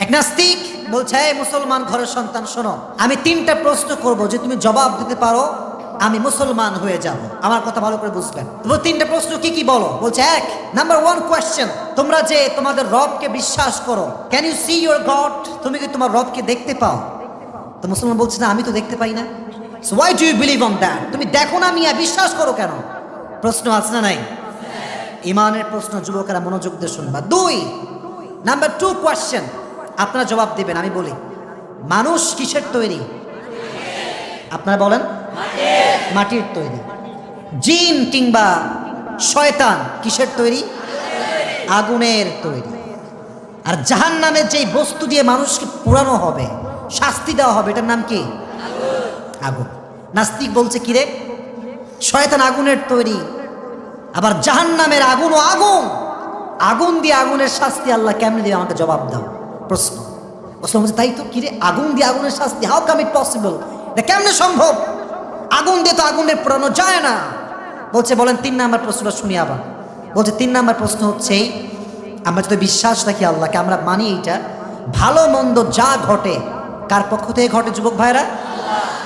এক নাস্তিক বলছে, এই মুসলমান ঘরের সন্তান শোনো, আমি তিনটা প্রশ্ন করব, যে তুমি জবাব দিতে পারো আমি মুসলমান হয়ে যাব। আমার কথা ভালো করে বুঝবেন। তো তিনটা প্রশ্ন কি কি বলো? বলছে, এক নাম্বার ওয়ান কোয়েশ্চেন, তোমরা যে তোমাদের রবকে বিশ্বাস করো, can you see your god? তুমি কি তোমার রবকে দেখতে পাও? তো মুসলমান বলছে, না আমি তো দেখতে পাই না। So why do you believe on that? তুমি দেখো না মিয়া, বিশ্বাস করো কেন? প্রশ্ন আছে না নাই? ইমানের প্রশ্ন, যুবকেরা মনোযোগ দিয়ে শুনবা। দুই নাম্বার টু কোয়েশ্চেন, আপনারা জবাব দিবেন, আমি বলি। মানুষ কিসের তৈরি? আপনারা বলেন। মাটির তৈরি। জিন কিংবা শয়তান কিসের তৈরি? আগুনের তৈরি। আর জাহান্নামের যেই বস্তু দিয়ে মানুষকে পোড়ানো হবে, শাস্তি দেওয়া হবে, এটার নাম কি? আগুন। নাস্তিক বলছে, কিরে, শয়তান আগুনের তৈরি, আবার জাহান্নামের আগুনও আগুন, আগুন দিয়ে আগুনের শাস্তি আল্লাহ কেমনে দিয়ে? আমাকে জবাব দাও। প্রশ্ন বলছে, তাই তো, কিরে, আগুন দিয়ে আগুনের শাস্তি, হাউ কাম ইট পসিবল? এটা কেমনে সম্ভব? আগুন দিয়ে তো আগুনের পোড়ানো যায় না। বলছে, বলেন তিন নাম্বার প্রশ্নটা শুনি আবার। বলছে, তিন নাম্বার প্রশ্ন হচ্ছে, আমরা যদি বিশ্বাস রাখি আল্লাহকে, আমরা মানি এইটা, ভালো মন্দ যা ঘটে কার পক্ষ থেকে ঘটে যুবক ভাইরা?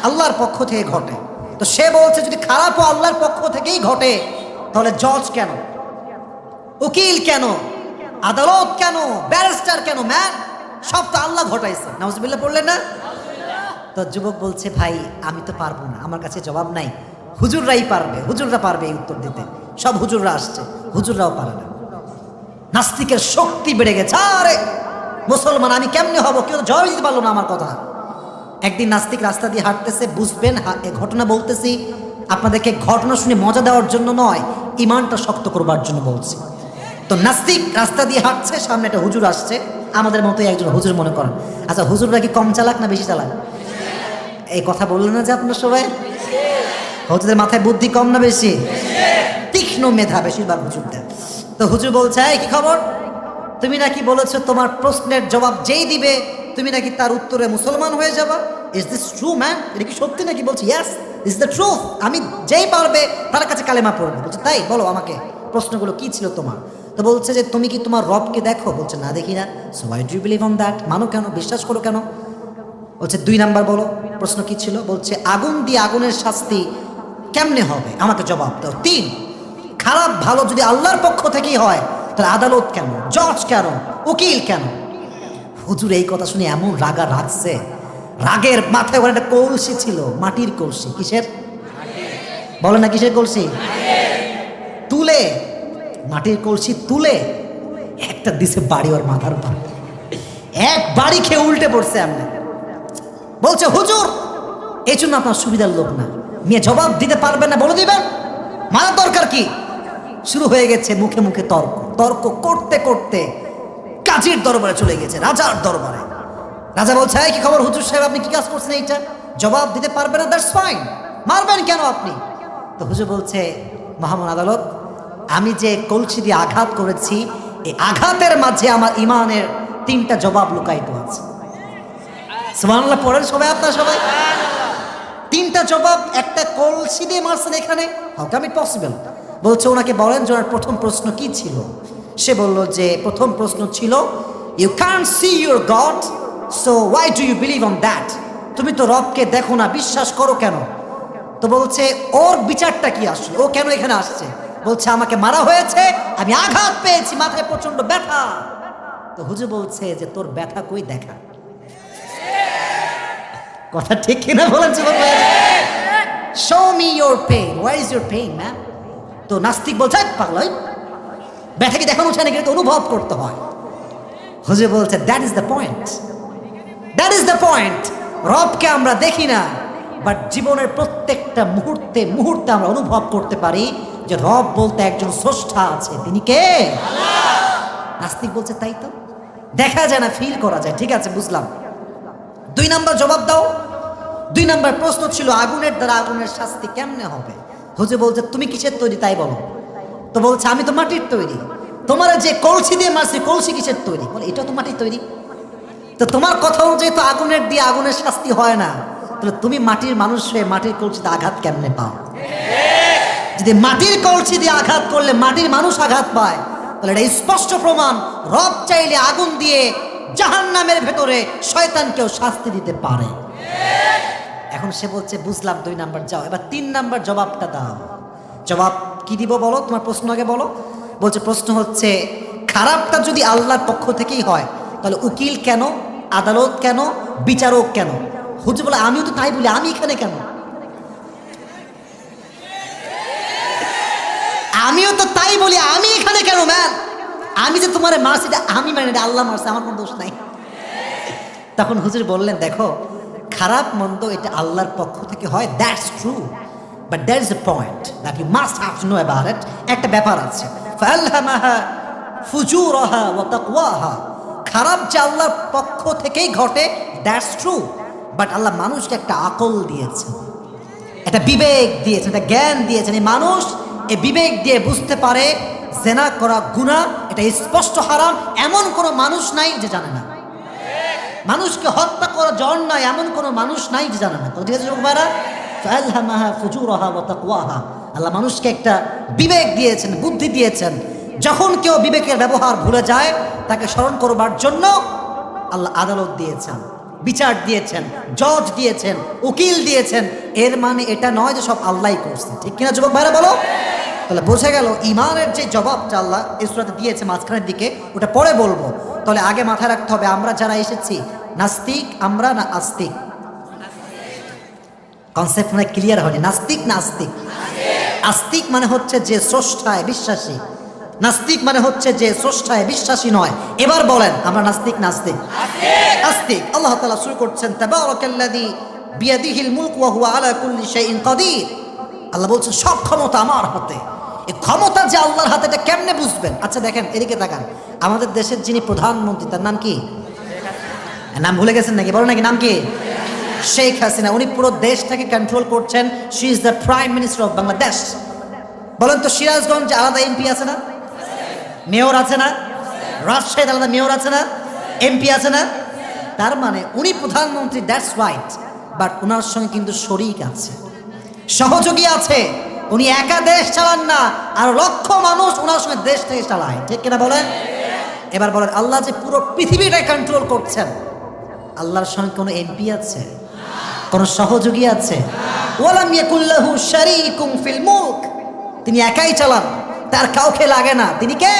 আল্লাহর পক্ষ থেকে ঘটে। তো সে বলছে, যদি খারাপও আল্লাহর পক্ষ থেকেই ঘটে, তাহলে জজ কেন, উকিল কেন, আদালত কেন, ব্যারিস্টার কেন, ম্যান, সব তো আল্লাহ ঘটাইছে। নাউজুবিল্লাহ পড়লেন না? তো যুবক বলছে, ভাই আমি তো পারবো না, আমার কাছে জবাব নাই, হুজুররাই পারবে, হুজুররা পারবে এই উত্তর দিতে। সব হুজুররা আসছে, হুজুররাও পারে না। নাস্তিকের শক্তি বেড়ে গেছে, আরে মুসলমান আমি কেমনে হব, কেউ জবাব দিতে পারলো না আমার কথা। একদিন নাস্তিক রাস্তা দিয়ে হাঁটতেছে, বুঝবেন এ ঘটনা বলতেছি আপনাদেরকে, ঘটনা শুনে মজা দেওয়ার জন্য নয়, ইমানটা শক্ত করবার জন্য বলছি। তো নাস্তিক রাস্তা দিয়ে হাঁটছে, সামনে একটা হুজুর আসছে, আমাদের মতোই একজন হুজুর মনে করেন। আচ্ছা, হুজুররা কি কম চালাক না বেশি চালাক? এই কথা বললেন না যে আপনার সবাই? হুজুরদের মাথায় বুদ্ধি কম না বেশি? তীক্ষ্ণ মেধা বেশিরভাগ হুজুরদের। তো হুজুর বলছে, এই কি খবর, তুমি নাকি বলেছো তোমার প্রশ্নের জবাব যেই দিবে তুমি নাকি তার উত্তরে মুসলমান হয়ে যাবা। Is this true man? এটা কি সত্যি নাকি? বলছি, ইয়েস দিস দ্য ট্রুথ, আমি যেই পারবে তার কাছে কালেমা পড়বো। বলছে, তাই বলো আমাকে প্রশ্নগুলো কি ছিল তোমার? তো বলছে যে, তুমি কি তোমার রবকে দেখো? বলছে, না দেখি না। So why do you believe on that? মানো কেন, বিশ্বাস করো কেন? বলছে, দুই নাম্বার বলো, প্রশ্ন কি ছিল? বলছে, আগুন দিয়ে আগুনের শাস্তি কেমনে হবে, আমাকে জবাব দাও। তিন, খারাপ ভালো যদি আল্লাহর পক্ষ থেকেই হয়, তাহলে আদালত কেন, জজ কেন, উকিল কেন? হুজুর এই কথা শুনে এমন রাগা রাগছে, রাগের মাথায় ওখানে একটা কলসি ছিল, মাটির কলসি। কিসের? বলে না কিসের কলসি? তুলে, মাটির কলসি তুলে একটা দিছে বাড়ি ওর মাথার উপর, এক বাড়ি খেয়ে উল্টে পড়ছে। এমনি বলছে, হুজুর এই জন্য আপনার সুবিধার লোক না, মেয়ে জবাব দিতে পারবেন না, বলে দিবেন, মানার দরকার কি? শুরু হয়ে গেছে মুখে মুখে তর্ক। তর্ক করতে করতে কাজীর দরবারে চলে গেছে, রাজার দরবারে। রাজা বলছে, এই কি খবর হুজুর সাহেব, আপনি কি কাজ করছেন? এইটা জবাব দিতে পারবেন না, দ্যাটস ফাইন, মারবেন কেন আপনি? তো হুজুর বলছে, মহামান আদালত, আমি যে কলসি দিয়ে আঘাত করেছি, এই আঘাতের মাঝে আমার ইমানের তিনটা জবাব লুকায়িত আছে। সুবহানাল্লাহ পড়েন সবাই, আপনারা সবাই। তিনটা জবাব, একটা কলসি দিয়ে মারছেন এখানে, হাউ কাম ইট পসিবল? বলছে, ওনাকে বলেন যে ওনার প্রথম প্রশ্ন কি ছিল। সে বলল যে প্রথম প্রশ্ন ছিল, you can't see your god, so why do you believe on that? তুমি তো রবকে দেখো না, বিশ্বাস করো কেন? তো বলছে, ওর বিচারটা কি আসলে, ও কেন এখানে আসছে? বলছে, আমাকে মারা হয়েছে, আমি আঘাত পেয়েছি, মাথায় প্রচন্ড ব্যথা। তো হুজুর বলছে যে, তোর ব্যথা কই দেখা? কথা ঠিক কিনা বলেন? Show me your pain, where is your pain man? তো নাস্তিক বলছে, পাগল, ব্যথা কি দেখানো চায় না, কিন্তু অনুভব করতে হয়। হুজুর বলছে, that is the point, that is the point. রবকে আমরা দেখি না, বাট জীবনের প্রত্যেকটা মুহূর্তে মুহূর্তে আমরা অনুভব করতে পারি যে রব বলতে একজন স্রষ্টা আছে। তিনি কে? নাস্তিক বলছে, তাই তো, দেখা যায় না, ফিল করা যায়। ঠিক আছে, বুঝলাম। দুই নাম্বার জবাব দাও। দুই নাম্বার প্রশ্ন ছিল, আগুনের দ্বারা আগুনের শাস্তি কেমনে হবে? হুজুর বলছে, তুমি কিসের তৈরি তাই বলো। তো বলছে, আমি তো মাটির তৈরি। তোমার যে কলসি দিয়ে মারছি, কলসি কিসের তৈরি? বলে, এটাও তো মাটির তৈরি। তো তোমার কথা অনুযায়ী তো আগুনের দিয়ে আগুনের শাস্তি হয় না, তাহলে তুমি মাটির মানুষ হয়ে মাটির কলসিতে আঘাত কেমনে পাও? যদি মাটির কলসি দিয়ে আঘাত করলে মাটির মানুষ আঘাত পায়, তাহলে এটা স্পষ্ট প্রমাণ, রব চাইলে আগুন দিয়ে জাহান্নামের ভেতরে শয়তানকেও শাস্তি দিতে পারে। এখন সে বলছে বুঝলাম 2 নাম্বার যাও, এবার 3 নাম্বার জবাবটা দাও। জবাব কি দিব বলো, তোমার প্রশ্ন আগে বলো। বলছে প্রশ্ন হচ্ছে খারাপটা যদি আল্লাহর পক্ষ থেকেই হয় তাহলে উকিল কেন, আদালত কেন, বিচারক কেন? হুজুর বলে আমিও তো তাই বলি, আমি এখানে কেন? আমিও তো তাই বলি, আমি এখানে কেন ম্যান? আমি যে তোমার মারছি এটা আমি মানে এটা আল্লাহ মারছে, আমার কোনো দোষ নাই। তখন হুজুর বললেন দেখো খারাপ মন্দ এটা আল্লাহর পক্ষ থেকে হয়, that's true, but there is a point that you must have to know about it. একটা ব্যাপার আছে, ফাআলহামাহা ফুজুরাহা ওয়া তাকওয়াহা। খারাপ যে আল্লাহর পক্ষ থেকেই ঘটে, দ্যাটস ট্রু, বাট আল্লাহ মানুষকে একটা আকল দিয়েছেন, একটা বিবেক দিয়েছেন, একটা জ্ঞান দিয়েছেন। এই মানুষ এই বিবেক দিয়ে বুঝতে পারে জেনা করা গুনাহ, এটা স্পষ্ট হারাম, এমন কোনো মানুষ নাই যে জানে না। মানুষকে হত্যা করা অন্যায়, এমন কোনো মানুষ নাই যে জানে না। তো ঠিক আছে ভাইরা, ফাআলহামাহা ফুজুরাহা ওয়া তাকওয়াহা। আল্লাহ মানুষকে একটা বিবেক দিয়েছেন, বুদ্ধি দিয়েছেন। যখন কেউ বিবেকের ব্যবহার ভুলে যায় তাকে স্মরণ করবার জন্য আল্লাহ আদালত দিয়েছেন, বিচার দিয়েছেন, জজ দিয়েছেন, উকিল দিয়েছেন। এর মানে এটা নয় যে সব আল্লাহই করছে। ঠিক কিনা যুবক ভাইরা বলো? তাহলে বোঝা গেল ইমানের যে জবাবটা আল্লাহ এই সূরাতে দিয়েছে মাঝখানের দিকে, ওটা পরে বলবো। তাহলে আগে মাথায় রাখতে হবে আমরা যারা এসেছি নাস্তিক আমরা না আস্তিক? কনসেপ্ট মানে ক্লিয়ার হয়নি। নাস্তিক না আস্তিক? আস্তিক মানে হচ্ছে যে স্রষ্টায় বিশ্বাসী, নাস্তিক মানে হচ্ছে যে স্রষ্টায় বিশ্বাসী নয়। এবার বলেন আমরা নাস্তিক না আস্তিক? আস্তিক। আল্লাহ তাআলা শুরু করছেন তাবারাকাল্লাযী বিয়াদিহিল মুলক ওয়া হুয়া আলা কুল্লি শাইইন কাদির। আল্লাহ বলছেন সব ক্ষমতা আমার হাতে। এই ক্ষমতা যে আল্লাহর হাতে এটা কেমনে বুঝবেন? আচ্ছা দেখেন এদিকে তাকান, আমাদের দেশের যিনি প্রধানমন্ত্রী তার নাম কি? নাম ভুলে গেছেন নাকি? বলো নাকি নাম কি? শেখ হাসিনা। উনি পুরো দেশটাকে কন্ট্রোল করছেন। She is the prime minister of Bangladesh. বলেন তো সিরাজগঞ্জে আলাদা এমপি আছে না? মেয়র আছে না? রাজশাহীতে আলাদা মেয়র আছে না? এমপি আছে না? তার মানে উনি প্রধানমন্ত্রী, দ্যাটস রাইট, বাট ওনার সঙ্গে কিন্তু শরিক আছে, সহযোগী আছে। উনি একা দেশ চালান না, আর লক্ষ মানুষ ওনার সঙ্গে দেশ থেকে চালায়। ঠিক কিনা বলেন? এবার বলেন আল্লাহ যে পুরো পৃথিবীটাই কন্ট্রোল করছেন, আল্লাহর সঙ্গে কোনো এমপি আছে, কোনো সহযোগী আছে? ওয়ালাম ইয়াকুল্লাহু শারীকুম ফিল মুলক। তিনি একাই চালান, তার কাউকে লাগে না। তিনি কে?